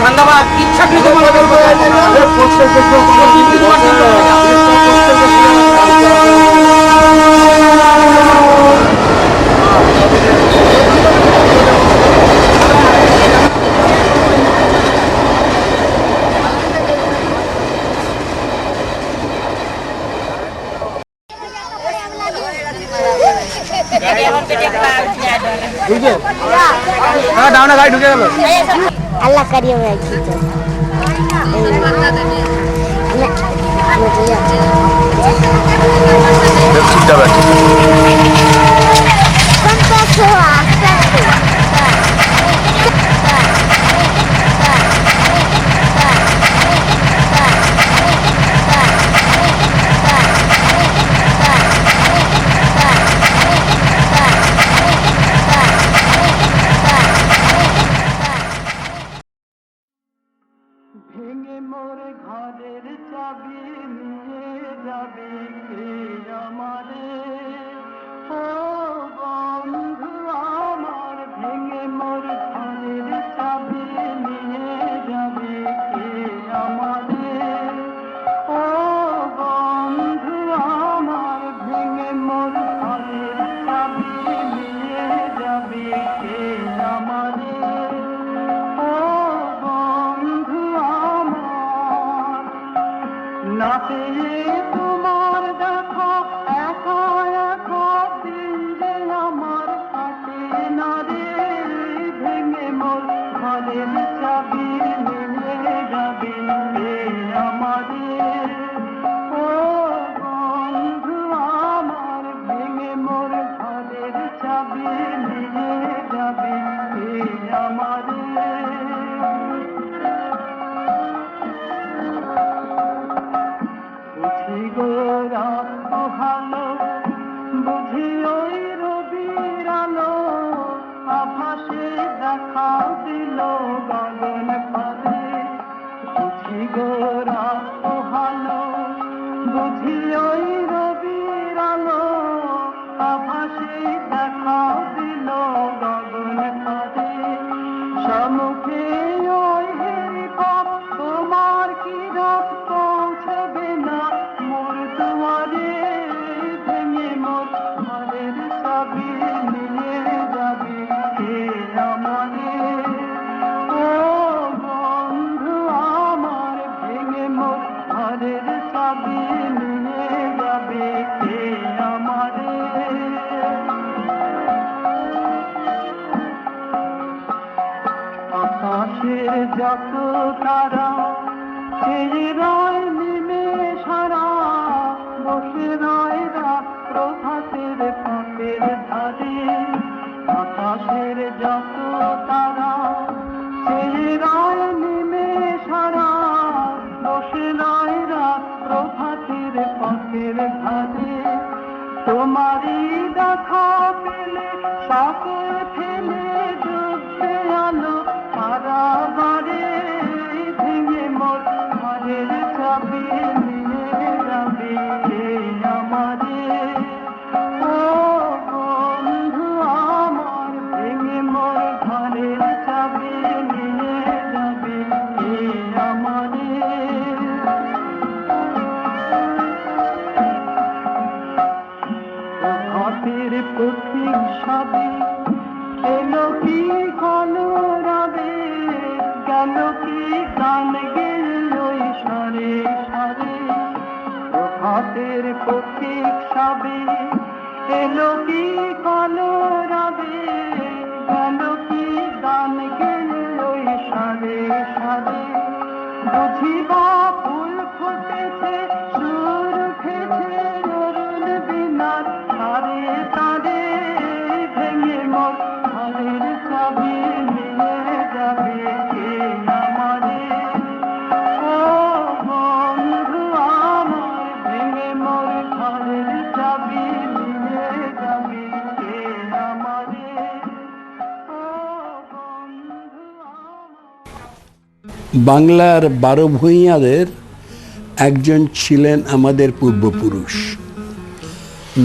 ধান্দাবাজ ইচ্ছাকৃত গাড়ি ঢুকে গেল अल्लाह करिए मैं खींचो ভেঙে মোর ঘরের চাবি নিয়ে যাবে কে আমারে ও বন্ধু আমার ভেঙে মোর ঘরের চাবি নিয়ে যাবে কে আমারে ও বন্ধু আমার ভেঙে মোর ঘরের চাবি নিয়ে যাবে কে আমারে না পেয়ে তোমার দেখা একা একা দিন যে আমার কাটে না রে ভেঙে মোর ঘরের চাবি নিয়ে যাবে আমাদের ও বন্ধু আমার ভেঙে মোর ঘরের চাবি নিয়ে যাবে আমাদের গোরা ভালো বুঝি ওই রবির আলো আভাসে দেখা দিল গগন পদে বুঝি গোরা ভালো বুঝি ওই রবির আলো আভাসে দেখা দিল গগন পদে সম্মুখে ওই হেলিকপ্টার তোমার কি রাত পৌঁছবে না মোর দুয়ারে ভেঙে মোর ঘরের চাবি নিয়ে যাবে কে আমারে ও বন্ধু আমার ভেঙে মোর ঘরের চাবি নিয়ে যাবে কে আমারে আকাশের যত তারা সেই রয় নিমেষারা বসে রয় রাত প্রভাতের পথের ধারে আকাশের যত তারা সেই রয় নিমেষারা বসে রয় রাত প্রভাতের পথের ধারে তোমারই দেখা পেলে সকল ফেলে ডুবতে আলো পারাবারে ভেঙে মোর ঘরের চাবি নিয়ে যাবে আমারে ও বন্ধু আমার ভেঙে মোর ঘরের চাবি নিয়ে যাবে আমারে হাতের পথিক সবে এলো কি কলো রবে গেল কি গান গেল ওই সারে সারে হাতের পথিক সবে এলো কি কলো রবে গেল কি গান গেল ওই সারে সারে বুঝিবা ফুল ফুটেছে সুর উঠেছে অরুণ বিনার তারে তারে ভেঙে মোর ঘরের চাবি নিয়ে যাবে কে আমারে ও বন্ধু আমার ভেঙে মোর ঘরের চাবি নিয়ে যাবে কে আমারে ও বন্ধু আমার বাংলার 12 ভূঁইয়াদের একজন ছিলেন আমাদের পূর্বপুরুষ।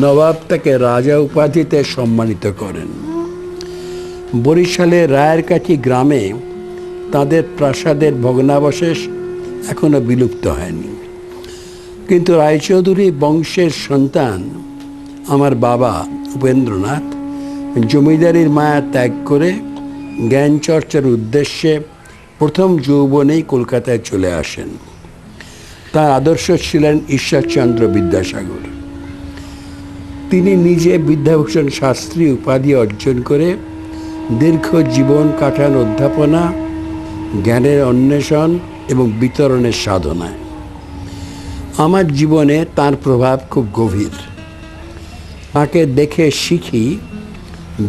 নবাব তাকে রাজা উপাধিতে সম্মানিত করেন। বরিশালের রায়েরকাঠি গ্রামে তাদের প্রাসাদের ভগ্নাবশেষ এখনো বিলুপ্ত হয়নি। কিন্তু রায়চৌধুরী বংশের সন্তান আমার বাবা উপেন্দ্রনাথ জমিদারির মায়া ত্যাগ করে জ্ঞান চর্চার উদ্দেশ্যে প্রথম যৌবনেই কলকাতায় চলে আসেন। তার আদর্শ ছিলেন ঈশ্বরচন্দ্র বিদ্যাসাগর। তিনি নিজে বিদ্যাভূষণ শাস্ত্রী উপাধি অর্জন করে দীর্ঘ জীবন কাটান অধ্যাপনা, জ্ঞানের অন্বেষণ এবং বিতরণের সাধনায়। আমার জীবনে তার প্রভাব খুব গভীর। তাকে দেখে শিখি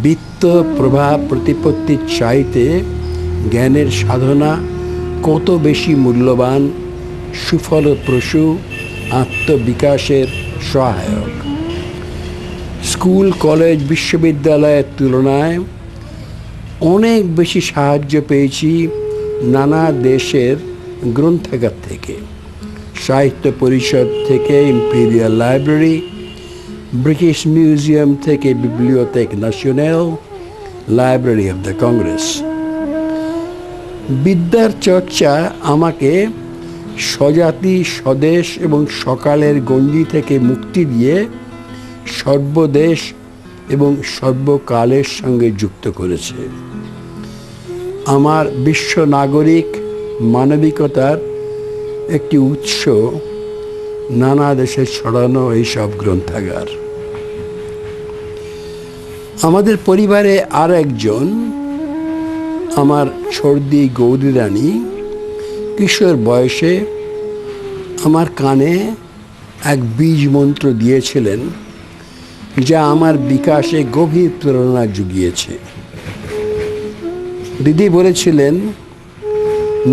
বৃত্ত প্রভাব প্রতিপত্তির চাইতে জ্ঞানের সাধনা কত বেশি মূল্যবান, সুফলপ্রসূ, আত্মবিকাশের সহায়ক। স্কুল, কলেজ, বিশ্ববিদ্যালয়ের তুলনায় অনেক বেশি সাহায্য পেয়েছি নানা দেশের গ্রন্থাগার থেকে, সাহিত্য পরিষদ থেকে ইম্পেরিয়াল লাইব্রেরি, ব্রিটিশ মিউজিয়াম থেকে Bibliotheque National, Library of the Congress. বিদ্যার চর্চা আমাকে স্বজাতি, স্বদেশ এবং সকালের গণ্ডি থেকে মুক্তি দিয়ে সর্বদেশ এবং সর্বকালের সঙ্গে যুক্ত করেছে। আমার বিশ্ব নাগরিক মানবিকতার একটি উৎস নানা দেশে ছড়ানো এইসব গ্রন্থাগার। আমাদের পরিবারে আর একজন, আমার ছর্দি গৌরী রানী, কিশোর বয়সে আমার কানে এক বীজ মন্ত্র দিয়েছিলেন যা আমার বিকাশে গভীর প্রেরণা জুগিয়েছে। দিদি বলেছিলেন,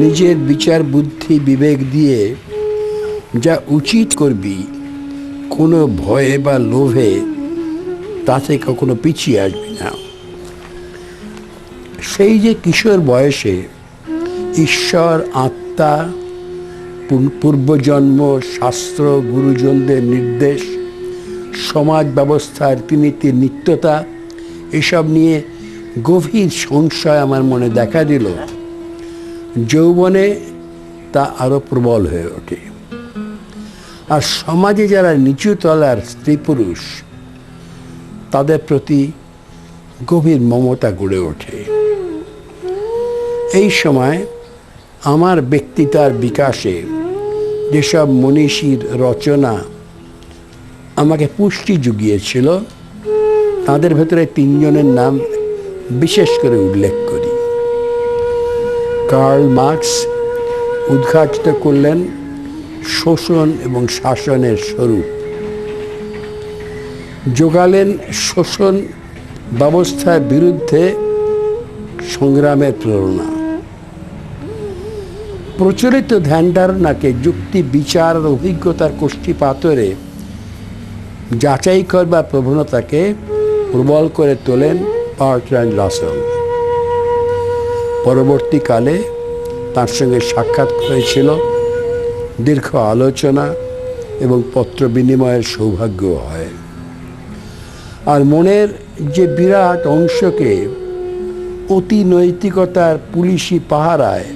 নিজের বিচার বুদ্ধি বিবেক দিয়ে যা উচিত করবি, কোনো ভয়ে বা লোভে তাতে কখনো পিছিয়ে আসবি না। সেই যে কিশোর বয়সে ঈশ্বর, আত্মা, পূর্বজন্ম, শাস্ত্র, গুরুজনদের নির্দেশ, সমাজ ব্যবস্থার রীতিনীতির নিত্যতা, এসব নিয়ে গভীর সংশয় আমার মনে দেখা দিল, যৌবনে তা আরও প্রবল হয়ে ওঠে। আর সমাজে যারা নিচু তলার স্ত্রী পুরুষ, তাদের প্রতি গভীর মমতা গড়ে ওঠে। এই সময় আমার ব্যক্তিত্বের বিকাশে যেসব মনীষীর রচনা আমাকে পুষ্টি জুগিয়েছিল, তাদের ভেতরে তিনজনের নাম বিশেষ করে উল্লেখ করি। কার্ল মার্কস উদ্ঘাটিত করলেন শোষণ এবং শাসনের স্বরূপ, যোগালেন শোষণ ব্যবস্থার বিরুদ্ধে সংগ্রামের প্রেরণা। প্রচলিত ধ্যান ধারণাকে যুক্তি, বিচার আর অভিজ্ঞতার কোষ্ঠী পাথরে যাচাই করবার প্রবণতাকে প্রবল করে তোলেন বার্ট্রান্ড রাসেল। পরবর্তীকালে তার সঙ্গে সাক্ষাৎ হয়েছিল, দীর্ঘ আলোচনা এবং পত্র বিনিময়ের সৌভাগ্য হয়। আর মনের যে বিরাট অংশকে অতি নৈতিকতার পুলিশি পাহারায়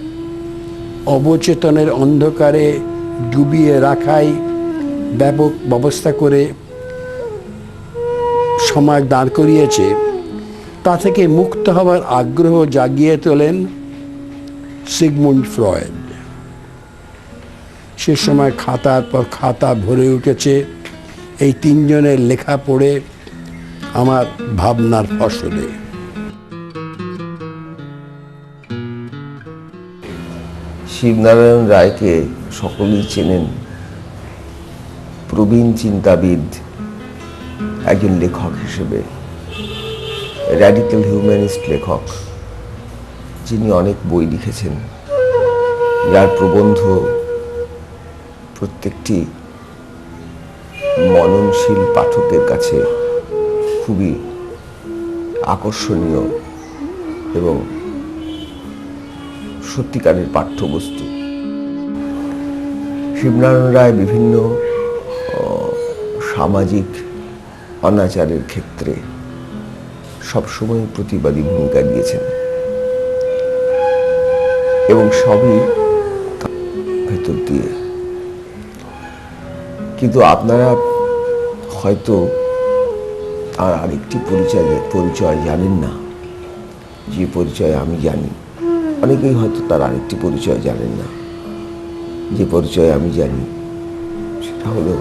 অবচেতনের অন্ধকারে ডুবিয়ে রাখাই ব্যাপক ব্যবস্থা করে সমাজ দাঁড় করিয়েছে, তা থেকে মুক্ত হওয়ার আগ্রহ জাগিয়ে তোলেন সিগমুন্ড ফ্রয়েড। সে সময় খাতার পর খাতা ভরে উঠেছে এই তিনজনের লেখা পড়ে আমার ভাবনার ফসলে। শিবনারায়ণ রায়কে সকলেই চেনেন প্রবীণ চিন্তাবিদ, একজন লেখক হিসেবে, র্যাডিক্যাল হিউম্যানিস্ট লেখক, যিনি অনেক বই লিখেছেন, যার প্রবন্ধ প্রত্যেকটি মননশীল পাঠকের কাছে খুবই আকর্ষণীয় এবং সত্যিকারের পাঠ্যবস্তু। শিবনারায়ণ রায় বিভিন্ন সামাজিক অনাচারের ক্ষেত্রে সবসময় প্রতিবাদী ভূমিকা নিয়েছেন। এবং সবই তার ভেতর দিয়ে। কিন্তু আপনারা হয়তো তার আরেকটি পরিচয় জানেন না, যে পরিচয় আমি জানি। অনেকেই হয়তো তার আরেকটি পরিচয় জানেন না, যে পরিচয় আমি জানি। সেটা হলো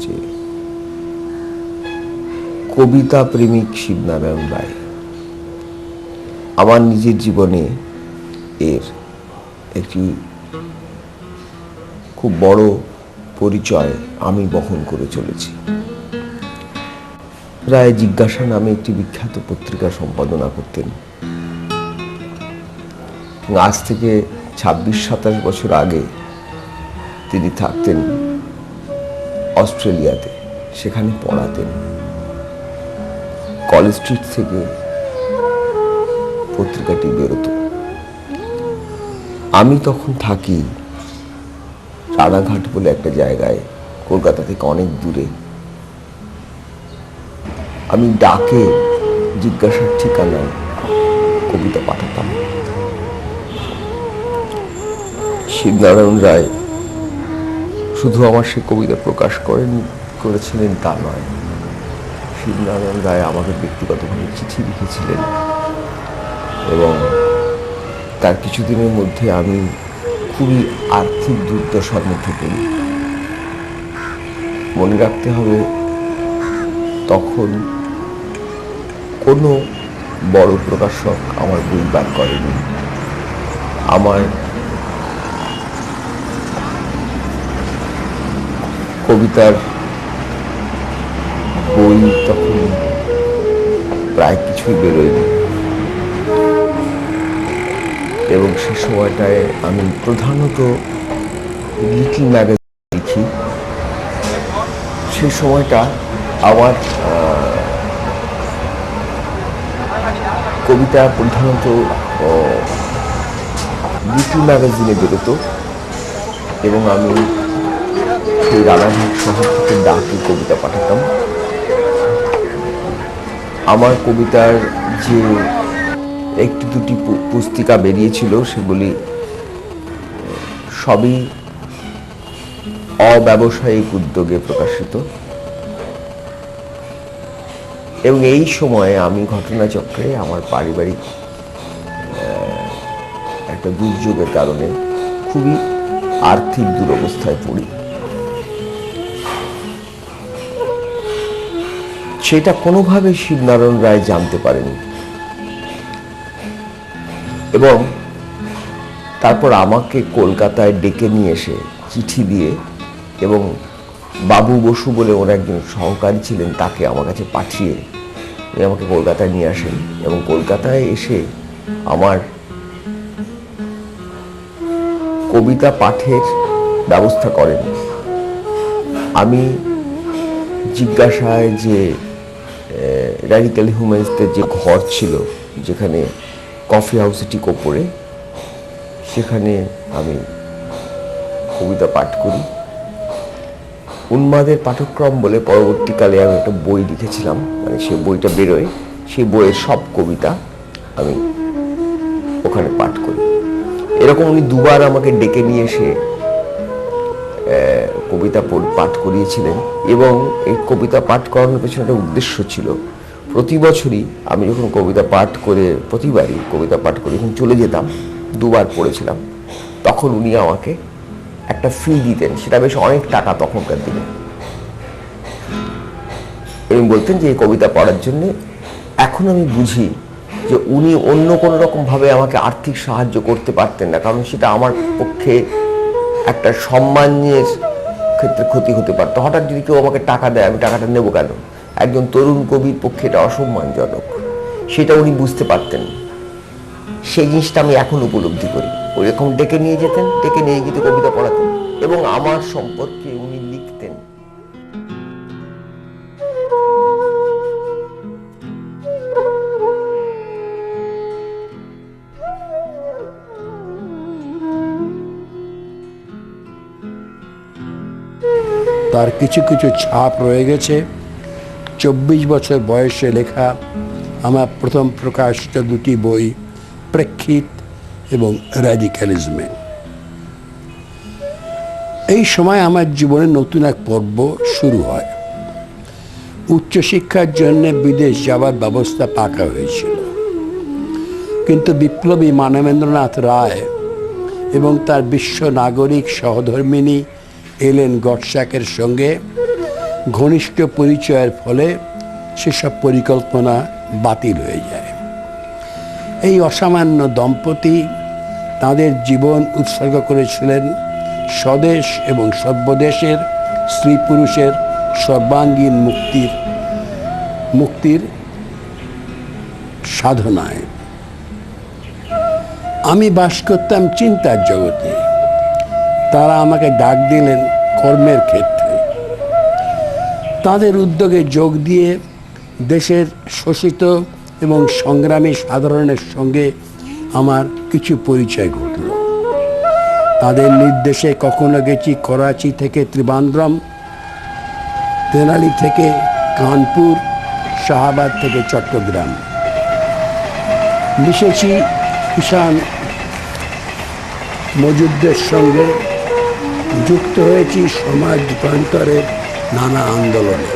যে কবিতা প্রেমিক শিবনারায়ণ রায়। আমার নিজের জীবনে এর একটি খুব বড় পরিচয় আমি বহন করে চলেছি। রায় জিজ্ঞাসা নামে একটি বিখ্যাত পত্রিকা সম্পাদনা করতেন। আজ থেকে 26-27 বছর আগে তিনি থাকতেন অস্ট্রেলিয়াতে, সেখানে পড়াতেন। কলেজ স্ট্রিট থেকে পত্রিকাটি বেরোতো। আমি তখন থাকি রানাঘাট বলে একটা জায়গায়, কলকাতা থেকে অনেক দূরে। আমি ডাকে জিজ্ঞাসার ঠিকানায় কবিতা পাঠাতাম। শিবনারায়ণ রায় শুধু আমার সে কবিতা প্রকাশ করেছিলেন তা নয়, শিবনারায়ণ রায় আমাকে ব্যক্তিগতভাবে চিঠি লিখেছিলেন এবং তার কিছুদিনের মধ্যে আমি খুবই আর্থিক দুর্দশার মধ্যে পড়ি। মনে রাখতে হবে, তখন কোনো বড় প্রকাশক আমার বই বার করেনি। আমার কবিতার বই তখন প্রায় কিছুই বেরোয়নি এবং সে সময়টায় আমি প্রধানত লিটল ম্যাগাজিন লিখি। সে সময়টা আমার কবিতা প্রধানত লিটল ম্যাগাজিনে বেরোতো এবং আমি সেই রানাঘাট শহর থেকে ডাকে কবিতা পাঠাতাম। আমার কবিতার যে একটি দুটি পুস্তিকা বেরিয়েছিল, সেগুলি সবই অব্যবসায়িক উদ্যোগে প্রকাশিত। এবং এই সময়ে আমি ঘটনাচক্রে আমার পারিবারিক একটা দুর্যোগের কারণে খুবই আর্থিক দুরবস্থায় পড়ি। সেটা কোনোভাবে শিবনারায়ণ রায় জানতে পারেনি এবং তারপর আমাকে কলকাতায় ডেকে নিয়ে এসে চিঠি দিয়ে, এবং বাবু বসু বলে ওর একজন সহকারী ছিলেন, তাকে আমার কাছে পাঠিয়ে আমাকে কলকাতায় নিয়ে আসেন এবং কলকাতায় এসে আমার কবিতা পাঠের ব্যবস্থা করেন। আমি জিজ্ঞাসায় যে র্যাডিক্যাল হিউম্যানিস্টদের যে ঘর ছিল, যেখানে কফি হাউসে ঠিক ওপরে, সেখানে আমি কবিতা পাঠ করি। উন্মাদের পাঠক্রম বলে পরবর্তীকালে আমি একটা বই লিখেছিলাম, মানে সে বইটা বেরোয়, সেই বইয়ের সব কবিতা আমি ওখানে পাঠ করি। এরকম উনি দুবার আমাকে ডেকে নিয়ে এসে কবিতা পাঠ করিয়েছিলেন এবং এই কবিতা পাঠ করানোর পেছনে একটা উদ্দেশ্য ছিল। প্রতি বছরই আমি যখন কবিতা পাঠ করে, প্রতিবারই কবিতা পাঠ করে যখন চলে যেতাম, দুবার পড়েছিলাম, তখন উনি আমাকে একটা ফি দিতেন। সেটা বেশ অনেক টাকা তখনকার দিনে, এবং বলতেন যে এই কবিতা পড়ার জন্যে। এখন আমি বুঝি যে উনি অন্য কোনো রকমভাবে আমাকে আর্থিক সাহায্য করতে পারতেন না, কারণ সেটা আমার পক্ষে একটা সম্মানের ক্ষেত্রে ক্ষতি হতে পারতো। হঠাৎ যদি কেউ আমাকে টাকা দেয়, আমি টাকাটা নেবো কেন? একজন তরুণ কবির পক্ষে এটা অসম্মানজনক, সেটা উনি বুঝতে পারতেন। সেই জিনিসটা আমি এখন উপলব্ধি করি। ওইরকম ডেকে নিয়ে যেতেন, ডেকে নিয়ে গিয়ে কবিতা পড়াতেন এবং আমার সম্পর্কে উনি লিখতেন। তার কিছু কিছু ছাপ রয়ে গেছে। 24 বছর বয়সে লেখা আমার প্রথম প্রকাশিত দুটি বই, প্রেক্ষিত এবং র্যাডিক্যালিজমে। এই সময় আমার জীবনে নতুন এক পর্ব শুরু হয়। উচ্চশিক্ষার জন্য বিদেশ যাওয়ার ব্যবস্থা পাকা হয়েছিল, কিন্তু বিপ্লবী মানবেন্দ্রনাথ রায় এবং তার বিশ্ব নাগরিক সহধর্মিণী এলেন গডস্যাকের সঙ্গে ঘনিষ্ঠ পরিচয়ের ফলে সেসব পরিকল্পনা বাতিল হয়ে যায়। এই অসামান্য দম্পতি তাদের জীবন উৎসর্গ করেছিলেন স্বদেশ এবং সর্বদেশের স্ত্রী পুরুষের সর্বাঙ্গীন মুক্তির সাধনায়। আমি বাস করতাম চিন্তার জগতে, তারা আমাকে ডাক দিলেন কর্মের ক্ষেত্রে। তাদের উদ্যোগে যোগ দিয়ে দেশের শোষিত এবং সংগ্রামী সাধারণের সঙ্গে আমার কিছু পরিচয় ঘটল। তাদের নির্দেশে কখনো গেছি করাচি থেকে ত্রিবান্দ্রম, তেনালি থেকে কানপুর, শাহাবাদ থেকে চট্টগ্রাম। মিশেছি কিষাণ মজুদদের সঙ্গে, যুক্ত হয়েছি সমাজ রূপান্তরের নানা আন্দোলনে।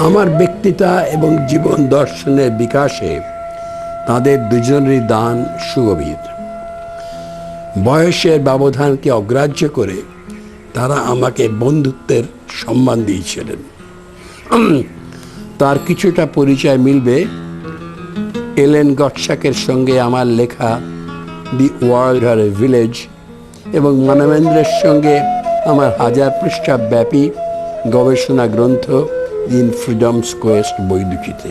আমার ব্যক্তিতা এবং জীবন দর্শনের বিকাশে তাদের দুজনেরই দান সুগভীর। বয়সের ব্যবধানকে অগ্রাহ্য করে তারা আমাকে বন্ধুত্বের সম্মান দিয়েছিলেন। তার কিছুটা পরিচয় মিলবে এলেন গডস্যাকের সঙ্গে আমার লেখা the world R a village এবং মানবেন্দ্রের সঙ্গে আমার 1000 পৃষ্ঠা ব্যাপী গবেষণা গ্রন্থ ইন ফ্রিডমস কোয়েস্ট বই দুটিতে।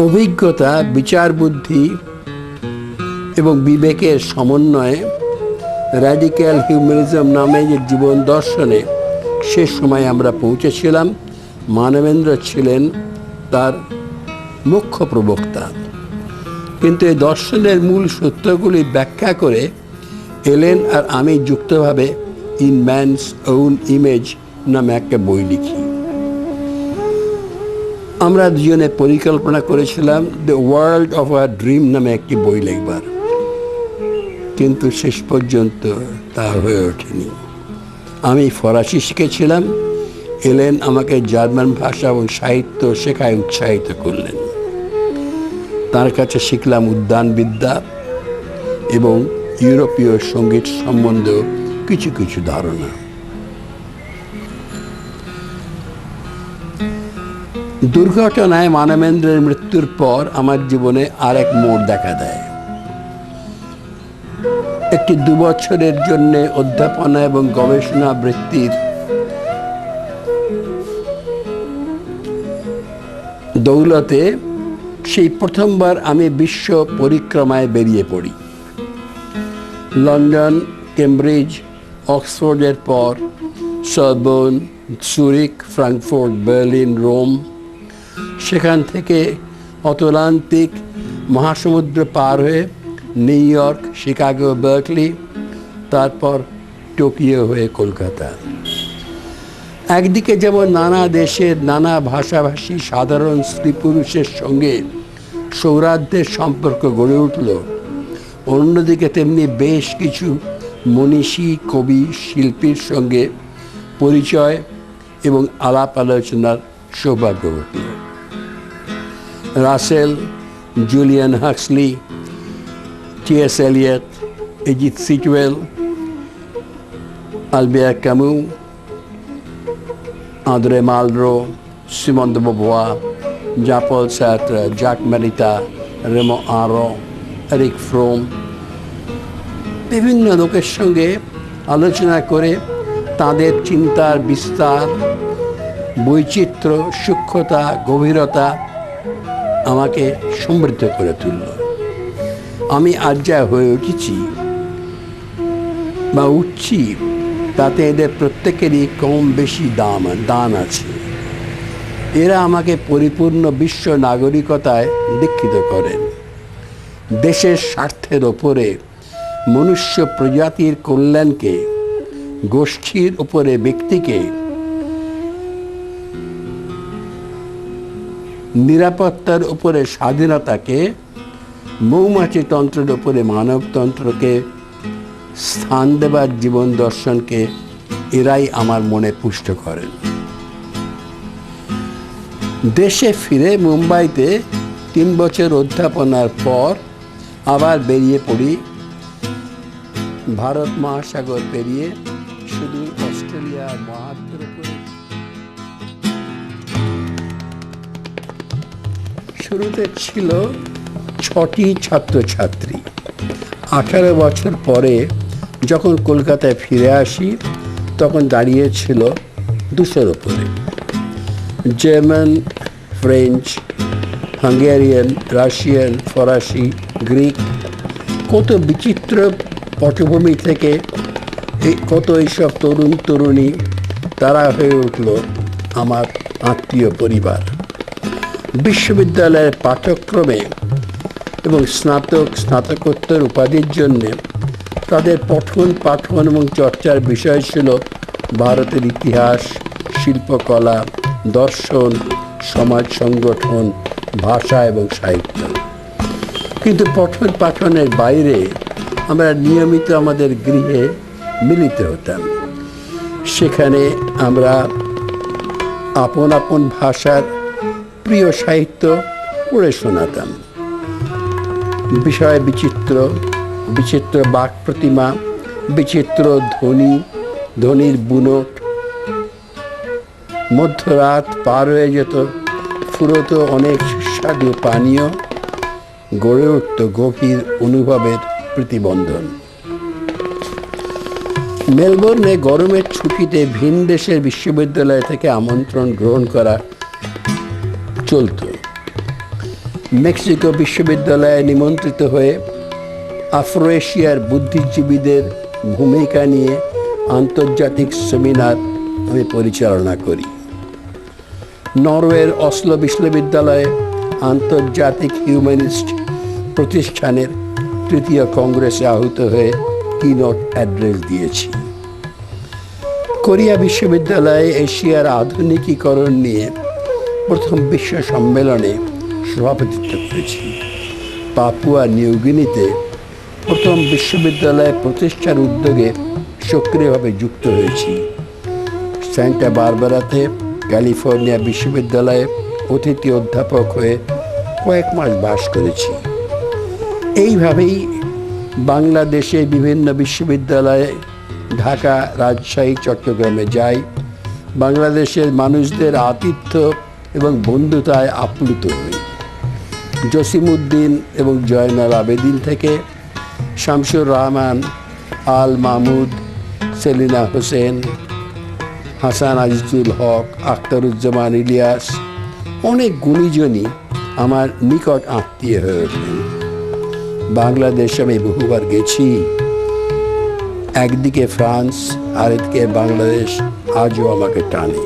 অভিজ্ঞতা, বিচার বুদ্ধি এবং বিবেকের সমন্বয়ে র্যাডিক্যাল হিউম্যানিজম নামে যে জীবন দর্শনে সে সময় আমরা পৌঁছেছিলাম, মানবেন্দ্র ছিলেন তার মুখ্য প্রবক্তা। কিন্তু এই দর্শনের মূল সত্যগুলি ব্যাখ্যা করে এলেন আর আমি যুক্তভাবে ইন ম্যানস ওন ইমেজ নামে একটা বই লিখি। আমরা দুজনে পরিকল্পনা করেছিলাম the world of our dream নামে একটি বই লিখবার, কিন্তু শেষ পর্যন্ত তা হয়ে ওঠেনি। আমি ফরাসি শিখেছিলাম, এলেন আমাকে জার্মান ভাষা এবং সাহিত্য শেখায় উৎসাহিত করলেন। তার কাছে শিখলাম উদ্যানবিদ্যা এবং ইউরোপীয় সঙ্গীত সম্বন্ধেও কিছু কিছু ধারণা। দুর্ঘটনায় মানবেন্দ্রের মৃত্যুর পর আমার জীবনে আরেক মোড় দেখা দেয়। একটি 2 বছরের জন্য অধ্যাপনা এবং গবেষণা বৃত্তির দৌলতে সেই প্রথমবার আমি বিশ্ব পরিক্রমায় বেরিয়ে পড়ি। লন্ডন, কেমব্রিজ, অক্সফোর্ডের পর Sorbonne, Zurich, Frankfurt, Berlin, Rome. সেখান থেকে অতলান্তিক মহাসমুদ্র পার হয়ে নিউ ইয়র্ক, শিকাগো, বার্কলি, তারপর টোকিও হয়ে কলকাতা। একদিকে যেমন নানা দেশের নানা ভাষাভাষী সাধারণ স্ত্রী পুরুষের সঙ্গে সৌহার্দ্যের সম্পর্ক গড়ে উঠল, অন্যদিকে তেমনি বেশ কিছু মনীষী, কবি, শিল্পীর সঙ্গে পরিচয় এবং আলাপ আলোচনার সৌভাগ্য ঘটল। Russell, Julian Huxley, T S. Eliot, Edith Sitwell, Albert Camus, Andre Malraux, Simone de Beauvoir, Jean Paul Sartre, Jacques Maritain, Raymond Aron, Erich Fromm, বিভিন্ন লোকের সঙ্গে আলোচনা করে তাদের চিন্তার বিস্তার, বৈচিত্র্য, সূক্ষ্মতা, গভীরতা আমাকে সমৃদ্ধ করে তুলল। আমি আজ যা হয়ে উঠেছি বা উঠছি, তাতে এদের প্রত্যেকেরই কম বেশি দান আছে। এরা আমাকে পরিপূর্ণ বিশ্ব নাগরিকতায় দীক্ষিত করেন। দেশের স্বার্থের ওপরে, মনুষ্য প্রজাতির কল্যাণকে, গোষ্ঠীর উপরে ব্যক্তিকে, নিরাপত্তার উপরে স্বাধীনতাকে মৌমাছি তন্ত্রের ওপরে মানবতন্ত্রকে স্থান দেবার জীবন দর্শনকে এরাই আমার মনে পুষ্ট করেন। দেশে ফিরে মুম্বাইতে 3 বছর অধ্যাপনার পর আবার বেরিয়ে পড়ি ভারত মহাসাগর পেরিয়ে শুধু অস্ট্রেলিয়া মহাদ্বীপের উপরে। শুরুতে ছিল 6টি ছাত্রছাত্রী। 18 বছর পরে যখন কলকাতায় ফিরে আসি তখন দাঁড়িয়েছিল 200-র উপরে। জার্মান, ফ্রেঞ্চ, হাঙ্গেরিয়ান, রাশিয়ান, ফরাসি, গ্রিক, কত বিচিত্র পটভূমি থেকে কত এইসব তরুণ তরুণী, তারা হয়ে উঠল আমার আত্মীয় পরিবার। বিশ্ববিদ্যালয়ের পাঠ্যক্রমে এবং স্নাতকোত্তর উপাধির জন্য তাদের পঠন পাঠন এবং চর্চার বিষয় ছিল ভারতের ইতিহাস, শিল্পকলা, দর্শন, সমাজ সংগঠন, ভাষা এবং সাহিত্য। কিন্তু পঠন পাঠনের বাইরে আমরা নিয়মিত আমাদের গৃহে মিলিত হতাম। সেখানে আমরা আপন আপন ভাষার প্রিয় সাহিত্য পড়ে শোনাতাম। বিষয় বিচিত্র, বিচিত্র বাক প্রতিমা, বিচিত্র ধ্বনি, ধ্বনির বুনট। মধ্যরাত পার হয়ে যেত, ফুরত অনেক সুস্বাদু পানীয়, গড়ে উঠত গভীর অনুভবের প্রতিবন্ধন। মেলবোর্নে গরমের ছুটিতে ভিন দেশের বিশ্ববিদ্যালয় থেকে আমন্ত্রণ গ্রহণ করা চলত। মেক্সিকো বিশ্ববিদ্যালয়ে নিমন্ত্রিত হয়ে আফ্রো এশিয়ার বুদ্ধিজীবীদের ভূমিকা নিয়ে আন্তর্জাতিক সেমিনার আমি পরিচালনা করি। নরওয়ের অসলো বিশ্ববিদ্যালয়ে আন্তর্জাতিক হিউম্যানিস্ট প্রতিষ্ঠানের 3য় কংগ্রেসে আহুত হয়ে কিনোট অ্যাড্রেস দিয়েছি। কোরিয়া বিশ্ববিদ্যালয়ে এশিয়ার আধুনিকীকরণ নিয়ে প্রথম বিশ্ব সম্মেলনে সভাপতিত্ব করেছি। পাপুয়া নিউগিনিতে প্রথম বিশ্ববিদ্যালয় প্রতিষ্ঠার উদ্যোগে সক্রিয়ভাবে যুক্ত হয়েছি। সান্টা বারবারাতে ক্যালিফোর্নিয়া বিশ্ববিদ্যালয়ে অতিথি অধ্যাপক হয়ে কয়েক মাস বাস করেছি। এইভাবেই বাংলাদেশের বিভিন্ন বিশ্ববিদ্যালয়ে ঢাকা, রাজশাহী, চট্টগ্রামে যাই। বাংলাদেশের মানুষদের আতিথ্য এবং বন্ধুতায় আপ্লুত হই। জসিমউদ্দিন এবং জয়নাল আবেদিন থেকে শামসুর রহমান, আল মাহমুদ, সেলিনা হোসেন, হাসান আজিজুল হক, আখতারুজ্জামান ইলিয়াস, অনেক গুণীজনই আমার নিকট আত্মীয় হয়ে ওঠেন। বাংলাদেশে আমি বহুবার গেছি। একদিকে ফ্রান্স, আরেকদিকে বাংলাদেশ আজও আমাকে টানে।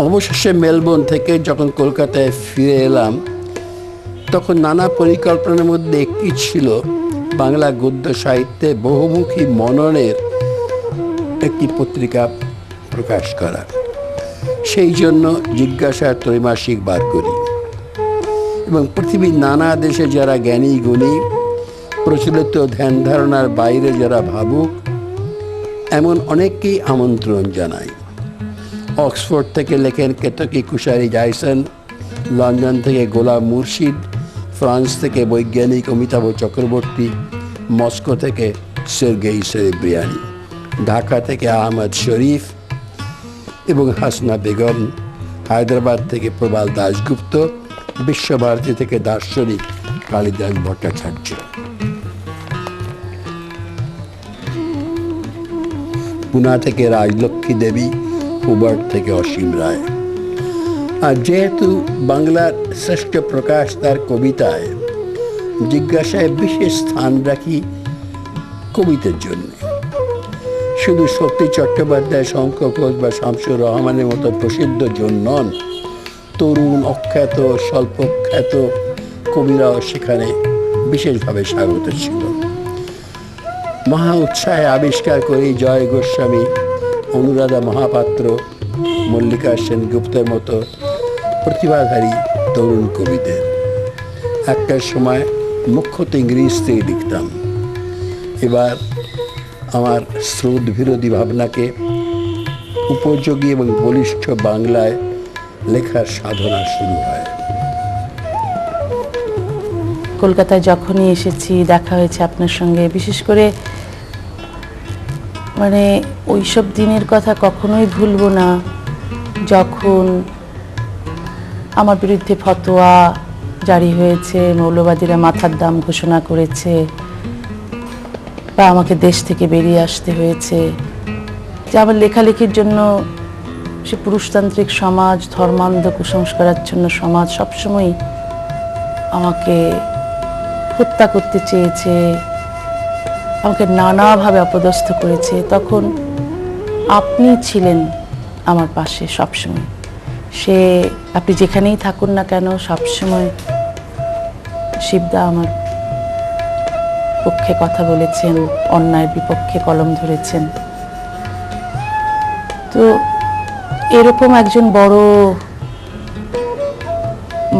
অবশেষে মেলবোর্ন থেকে যখন কলকাতায় ফিরে এলাম তখন নানা পরিকল্পনার মধ্যে একটি ছিল বাংলা গদ্য সাহিত্যে বহুমুখী মননের একটি পত্রিকা প্রকাশ করা। সেই জন্য জিজ্ঞাসা ত্রৈমাসিক বার করি এবং পৃথিবীর নানা দেশে যারা জ্ঞানী গুণী, প্রচলিত ধ্যান ধারণার বাইরে যারা ভাবুক, এমন অনেককেই আমন্ত্রণ জানাই। অক্সফোর্ড থেকে লেখেন কেতকী কুশারি জাইসন, লন্ডন থেকে গোলাম মুর্শিদ, ফ্রান্স থেকে বৈজ্ঞানিক অমিতাভ চক্রবর্তী, মস্কো থেকে সের্গেই সেরেব্রিয়ানি, ঢাকা থেকে আহমদ শরীফ এবং হাসনা বেগম, হায়দ্রাবাদ থেকে প্রবাল দাশগুপ্ত, বিশ্বভারতী থেকে দার্শনিক কালিদাস ভট্টাচার্য। পুনা থেকে রাজলক্ষ্মী দেবী, হুবার্ট থেকে অসীম রায়। আর যেহেতু বাংলার শ্রেষ্ঠ প্রকাশ তার কবিতায়, জিজ্ঞাসায় বিশেষ স্থান রাখি কবিতার জন্য। শুধু শক্তি চট্টোপাধ্যায়, শঙ্খ ঘোষ বা শামসুর রহমানের মতো প্রসিদ্ধ জন নন, তরুণ, অখ্যাত, স্বল্পখ্যাত কবিরাও সেখানে বিশেষভাবে স্বাগত ছিল। মহা উৎসাহে আবিষ্কার করি জয় গোস্বামী, অনুরাধা মহাপাত্র, মল্লিকা সেনগুপ্তের মতো প্রতিভাধারী তরুণ কবিদের। একটা সময় মুখ্যত ইংরেজিতেই লিখতাম। এবার আমার স্রোত বিরোধী ভাবনাকে উপযোগী এবং বলিষ্ঠ বাংলায় লেখার সাধনা শুরু হয়। কলকাতায় যখনই এসেছি, দেখা হয়েছে আপনার সঙ্গে, বিশেষ করে মানে ওইসব দিনের কথা কখনোই ভুলবো না, যখন আমার বিরুদ্ধে ফতোয়া জারি হয়েছে, মৌলবাদীরা মাথার দাম ঘোষণা করেছে, বা আমাকে দেশ থেকে বেরিয়ে আসতে হয়েছে। যে আমার লেখালেখির জন্য সে পুরুষতান্ত্রিক সমাজ, ধর্মান্ধ কুসংস্কারাচ্ছন্ন সমাজ সবসময় আমাকে হত্যা করতে চেয়েছে, আমাকে নানাভাবে অপদস্থ করেছে। তখন আপনি ছিলেন আমার পাশে সবসময়। সে আপনি যেখানেই থাকুন না কেন, সবসময় শিবদা আমার পক্ষে কথা বলেছেন, অন্যায়ের বিপক্ষে কলম ধরেছেন। তো এরকম একজন বড়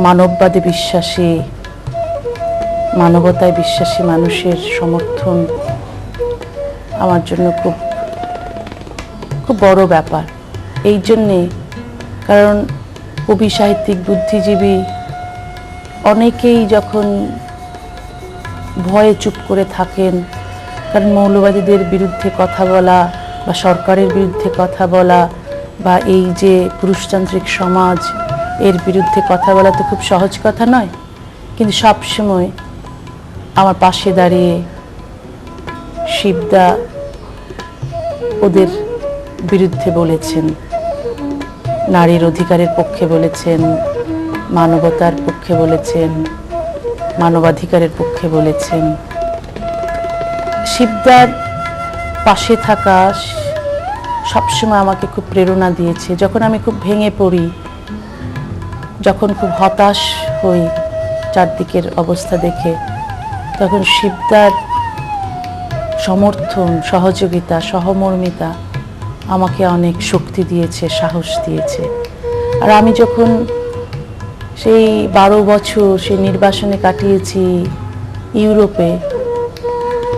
মানববাদে বিশ্বাসী, মানবতায় বিশ্বাসী মানুষের সমর্থন আমার জন্য খুব খুব বড় ব্যাপার। এই জন্যে, কারণ কবি, সাহিত্যিক, বুদ্ধিজীবী অনেকেই যখন ভয়ে চুপ করে থাকেন, কারণ মৌলবাদীদের বিরুদ্ধে কথা বলা বা সরকারের বিরুদ্ধে কথা বলা বা এই যে পুরুষতান্ত্রিক সমাজ, এর বিরুদ্ধে কথা বলা তো খুব সহজ কথা নয়। কিন্তু সবসময় আমার পাশে দাঁড়িয়ে শিবদা ওদের বিরুদ্ধে বলেছেন, নারীর অধিকারের পক্ষে বলেছেন, মানবতার পক্ষে বলেছেন, মানবাধিকারের পক্ষে বলেছেন। শিবদার পাশে থাকা সবসময় আমাকে খুব প্রেরণা দিয়েছে। যখন আমি খুব ভেঙে পড়ি, যখন খুব হতাশ হই চারদিকের অবস্থা দেখে, তখন শিবদার সমর্থন, সহযোগিতা, সহমর্মিতা আমাকে অনেক শক্তি দিয়েছে, সাহস দিয়েছে। আর আমি যখন সেই 12 বছর সেই নির্বাসনে কাটিয়েছি ইউরোপে,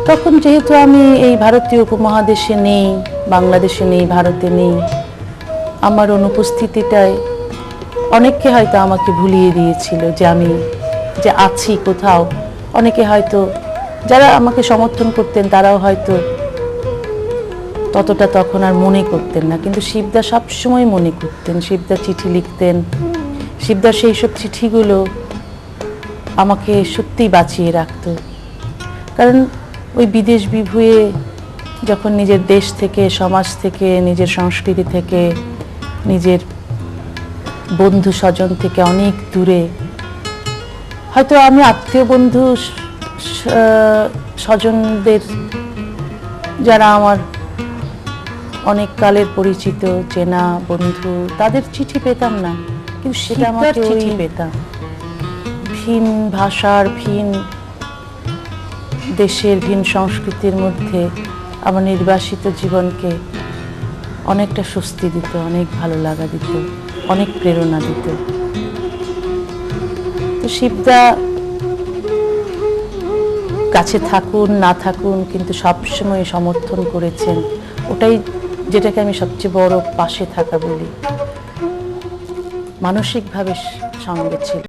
তখন যেহেতু আমি এই ভারতীয় উপমহাদেশে নেই, বাংলাদেশে নেই, ভারতে নেই, আমার অনুপস্থিতিটায় অনেককে হয়তো আমাকে ভুলিয়ে দিয়েছিল যে আমি যে আছি কোথাও। অনেকে হয়তো, যারা আমাকে সমর্থন করতেন, তারাও হয়তো ততটা তখন আর মনে করতেন না। কিন্তু শিবদা সবসময় মনে করতেন, শিবদা চিঠি লিখতেন। শিবদার সেই সব চিঠিগুলো আমাকে সত্যিই বাঁচিয়ে রাখতো। কারণ ওই বিদেশ বিভুঁয়ে যখন নিজের দেশ থেকে, সমাজ থেকে, নিজের সংস্কৃতি থেকে, নিজের বন্ধু স্বজন থেকে অনেক দূরে, হয়তো আমি আত্মীয় বন্ধু স্বজনদের, যারা আমার অনেক কালের পরিচিত চেনা বন্ধু, তাদের চিঠি পেতাম না, কিন্তু সেটা আমার চিঠি পেতাম। ভিন ভাষার, ভিন দেশের, ভিন সংস্কৃতির মধ্যে আমার নির্বাসিত জীবনকে অনেকটা স্বস্তি দিত, অনেক ভালো লাগা দিত, অনেক প্রেরণা দিত। তো শিবদা কাছে থাকুন না থাকুন, কিন্তু সবসময় সমর্থন করেছেন। ওটাই যেটাকে আমি সবচেয়ে বড় পাশে থাকা বলি, মানসিকভাবে সঙ্গে ছিল।